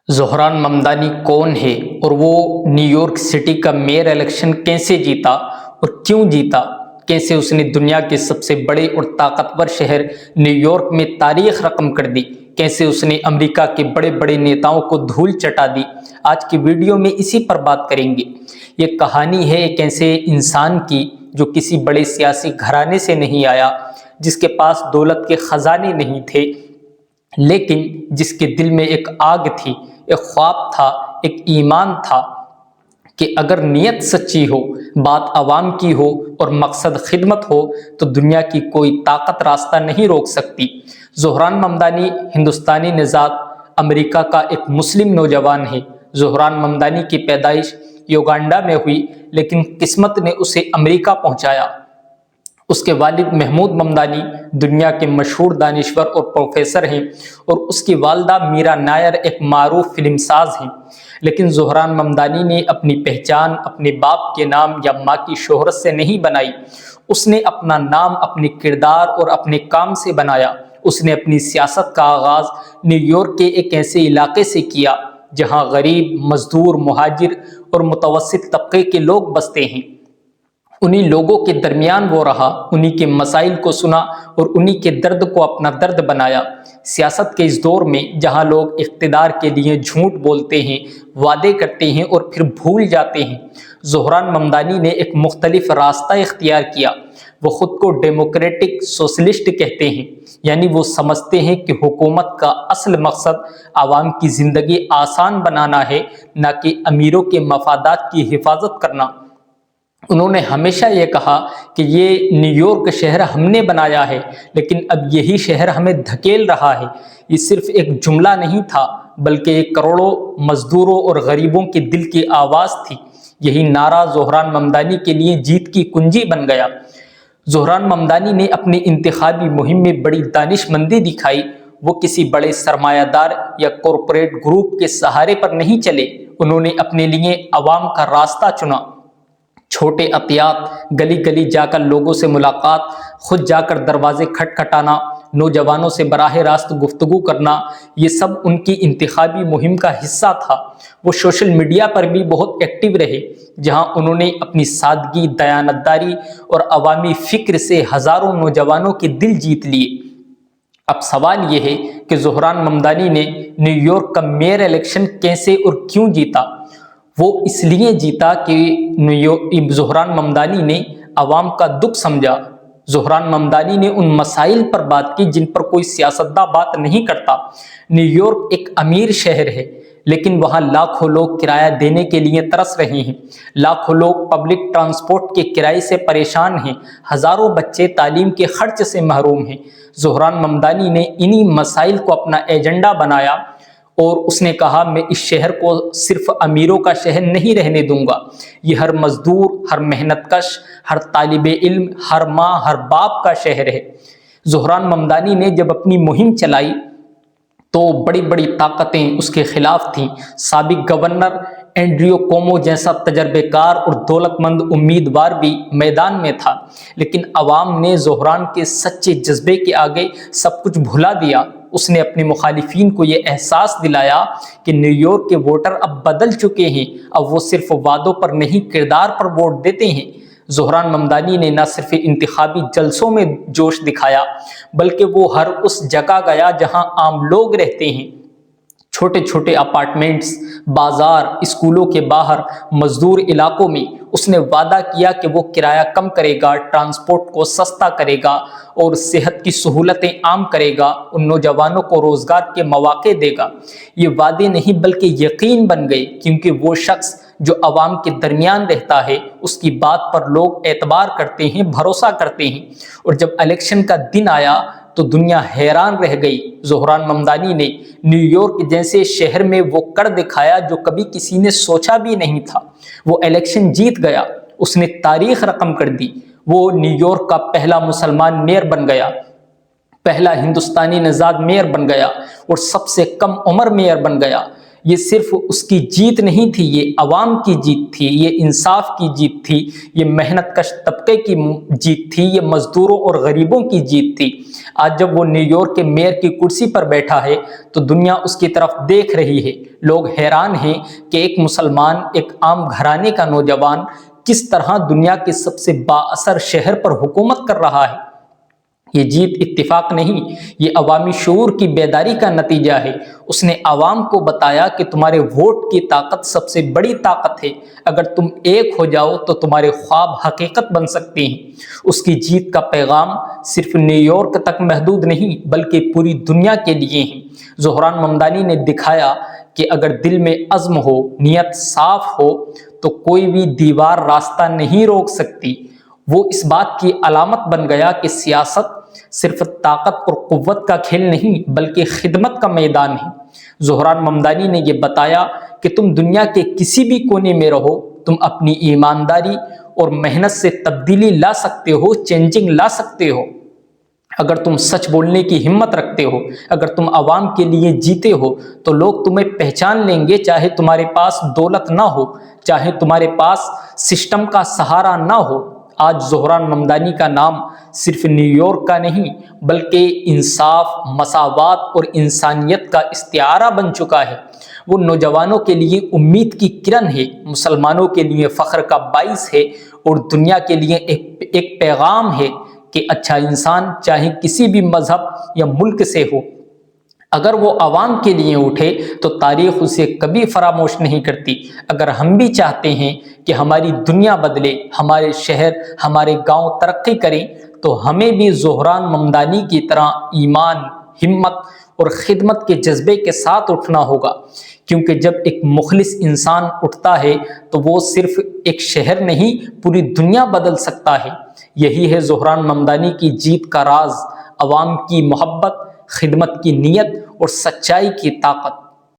ज़ोहरान ममदानी कौन है और वो न्यूयॉर्क सिटी का मेयर इलेक्शन कैसे जीता और क्यों जीता? कैसे उसने दुनिया के सबसे बड़े और ताकतवर शहर न्यूयॉर्क में तारीख रकम कर दी? कैसे उसने अमेरिका के बड़े बड़े नेताओं को धूल चटा दी? आज की वीडियो में इसी पर बात करेंगे। ये कहानी है एक ऐसे इंसान की जो किसी बड़े सियासी घराने से नहीं आया, जिसके पास दौलत के खजाने नहीं थे, लेकिन जिसके दिल में एक आग थी, एक ख्वाब था, एक ईमान था कि अगर नीयत सच्ची हो, बात आवाम की हो और मकसद खिदमत हो तो दुनिया की कोई ताकत रास्ता नहीं रोक सकती। ज़ोहरान ममदानी हिंदुस्तानी निजात अमेरिका का एक मुस्लिम नौजवान है। ज़ोहरान ममदानी की पैदाइश युगांडा में हुई, लेकिन किस्मत ने उसे अमेरिका पहुंचाया। उसके वालिद महमूद ममदानी दुनिया के मशहूर दानिश्वर और प्रोफेसर हैं और उसकी वालदा मीरा नायर एक मारूफ फिल्मसाज हैं। लेकिन ज़ोहरान ममदानी ने अपनी पहचान अपने बाप के नाम या माँ की शोहरत से नहीं बनाई। उसने अपना नाम अपने किरदार और अपने काम से बनाया। उसने अपनी सियासत का आगाज़ न्यूयॉर्क के एक ऐसे इलाके से किया जहाँ गरीब, मजदूर, मुहाजिर और मुतवस्सित तबके के लोग बसते हैं। उन्हीं लोगों के दरमियान वो रहा, उन्हीं के मसाइल को सुना और उन्हीं के दर्द को अपना दर्द बनाया। सियासत के इस दौर में जहां लोग इख्तिदार के लिए झूठ बोलते हैं, वादे करते हैं और फिर भूल जाते हैं, ज़ोहरान ममदानी ने एक मुख्तलिफ रास्ता इख्तियार किया। वो खुद को डेमोक्रेटिक सोशलिस्ट कहते हैं, यानी वो समझते हैं कि हुकूमत का असल मकसद आवाम की ज़िंदगी आसान बनाना है, न कि अमीरों के मफादात की हिफाजत करना। उन्होंने हमेशा ये कहा कि ये न्यूयॉर्क शहर हमने बनाया है, लेकिन अब यही शहर हमें धकेल रहा है। ये सिर्फ एक जुमला नहीं था, बल्कि एक करोड़ों मजदूरों और गरीबों के दिल की आवाज़ थी। यही नारा ज़ोहरान ममदानी के लिए जीत की कुंजी बन गया। ज़ोहरान ममदानी ने अपनी इंतखाबी मुहिम में बड़ी दानिशमंदी दिखाई। वो किसी बड़े सरमायादार या कॉरपोरेट ग्रुप के सहारे पर नहीं चले। उन्होंने अपने लिए अवाम का रास्ता चुना। छोटे अतियात, गली गली जाकर लोगों से मुलाकात, खुद जाकर दरवाजे खटखटाना, नौजवानों से बराह रास्त गुफ्तगू करना, ये सब उनकी इंतखाबी मुहिम का हिस्सा था। वो सोशल मीडिया पर भी बहुत एक्टिव रहे, जहां उन्होंने अपनी सादगी, दयानतदारी और अवामी फिक्र से हज़ारों नौजवानों के दिल जीत लिए। अब सवाल ये है कि ज़ोहरान ममदानी ने न्यूयॉर्क का मेयर इलेक्शन कैसे और क्यों जीता? वो इसलिए जीता कि ज़ोहरान ममदानी ने अवाम का दुख समझा। ज़ोहरान ममदानी ने उन मसाइल पर बात की जिन पर कोई सियासतदान बात नहीं करता। न्यूयॉर्क एक अमीर शहर है, लेकिन वहाँ लाखों लोग किराया देने के लिए तरस रहे हैं। लाखों लोग पब्लिक ट्रांसपोर्ट के किराए से परेशान हैं। हज़ारों बच्चे तालीम के खर्च से महरूम हैं। ज़ोहरान ममदानी ने इन्हीं मसाइल को अपना एजेंडा बनाया और उसने कहा, मैं इस शहर को सिर्फ अमीरों का शहर नहीं रहने दूंगा। ये हर मजदूर, हर मेहनतकश, हर तालिबे इल्म, हर माँ, हर बाप का शहर है। ज़ोहरान ममदानी ने जब अपनी मुहिम चलाई तो बड़ी बड़ी ताकतें उसके खिलाफ थीं। साबिक गवर्नर एंड्रियो कोमो जैसा तजर्बेकार और दौलतमंद उम्मीदवार भी मैदान में था, लेकिन अवाम ने ज़ोहरान के सच्चे जज्बे के आगे सब कुछ भुला दिया। उसने अपने मुखालिफिन को ये एहसास दिलाया कि न्यूयॉर्क के वोटर अब बदल चुके हैं। अब वो सिर्फ वादों पर नहीं, किरदार पर वोट देते हैं। ज़ोहरान ममदानी ने न सिर्फ इंतखाबी जलसों में जोश दिखाया, बल्कि वो हर उस जगह गया जहां आम लोग रहते हैं। छोटे छोटे अपार्टमेंट्स, बाजार, स्कूलों के बाहर, मजदूर इलाकों में उसने वादा किया कि वो किराया कम करेगा, ट्रांसपोर्ट को सस्ता करेगा और सेहत की सहूलतें आम करेगा, उन नौजवानों को रोज़गार के मौके देगा। ये वादे नहीं बल्कि यकीन बन गए, क्योंकि वो शख्स जो अवाम के दरमियान रहता है, उसकी बात पर लोग एतबार करते हैं, भरोसा करते हैं। और जब इलेक्शन का दिन आया तो दुनिया हैरान रह गई। ज़ोहरान ममदानी ने न्यूयॉर्क जैसे शहर में वो कर दिखाया जो कभी किसी ने सोचा भी नहीं था। वो इलेक्शन जीत गया, उसने तारीख रकम कर दी। वो न्यूयॉर्क का पहला मुसलमान मेयर बन गया, पहला हिंदुस्तानी नजाद मेयर बन गया और सबसे कम उम्र मेयर बन गया। یہ صرف اس کی جیت نہیں تھی، یہ عوام کی جیت تھی، یہ انصاف کی جیت تھی، یہ محنت کش طبقے کی جیت تھی، یہ مزدوروں اور غریبوں کی جیت تھی۔ آج جب وہ نیو یارک کے میئر کی کرسی پر بیٹھا ہے تو دنیا اس کی طرف دیکھ رہی ہے۔ لوگ حیران ہیں کہ ایک مسلمان، ایک عام گھرانے کا نوجوان کس طرح دنیا کے سب سے با اثر شہر پر حکومت کر رہا ہے۔ یہ جیت اتفاق نہیں، یہ عوامی شعور کی بیداری کا نتیجہ ہے۔ اس نے عوام کو بتایا کہ تمہارے ووٹ کی طاقت سب سے بڑی طاقت ہے، اگر تم ایک ہو جاؤ تو تمہارے خواب حقیقت بن سکتے ہیں۔ اس کی جیت کا پیغام صرف نیو یارک تک محدود نہیں بلکہ پوری دنیا کے لیے ہے۔ زہران ممدانی نے دکھایا کہ اگر دل میں عزم ہو، نیت صاف ہو تو کوئی بھی دیوار راستہ نہیں روک سکتی۔ وہ اس بات کی علامت بن گیا کہ سیاست صرف طاقت اور قوت کا کھیل نہیں بلکہ خدمت کا میدان ہے۔ زہران ممدانی نے یہ بتایا کہ تم دنیا کے کسی بھی کونے میں رہو، تم اپنی ایمانداری اور محنت سے تبدیلی لا سکتے ہو، چینجنگ لا سکتے ہو۔ اگر تم سچ بولنے کی ہمت رکھتے ہو، اگر تم عوام کے لیے جیتے ہو تو لوگ تمہیں پہچان لیں گے، چاہے تمہارے پاس دولت نہ ہو، چاہے تمہارے پاس سسٹم کا سہارا نہ ہو۔ آج زہران ممدانی کا نام صرف نیو یارک کا نہیں بلکہ انصاف، مساوات اور انسانیت کا استعارہ بن چکا ہے۔ وہ نوجوانوں کے لیے امید کی کرن ہے، مسلمانوں کے لیے فخر کا باعث ہے اور دنیا کے لیے ایک پیغام ہے کہ اچھا انسان چاہے کسی بھی مذہب یا ملک سے ہو، اگر وہ عوام کے لیے اٹھے تو تاریخ اسے کبھی فراموش نہیں کرتی۔ اگر ہم بھی چاہتے ہیں کہ ہماری دنیا بدلے، ہمارے شہر، ہمارے گاؤں ترقی کریں تو ہمیں بھی زہران ممدانی کی طرح ایمان، ہمت اور خدمت کے جذبے کے ساتھ اٹھنا ہوگا، کیونکہ جب ایک مخلص انسان اٹھتا ہے تو وہ صرف ایک شہر نہیں پوری دنیا بدل سکتا ہے۔ یہی ہے زہران ممدانی کی جیت کا راز، عوام کی محبت، خدمت کی نیت اور سچائی کی طاقت۔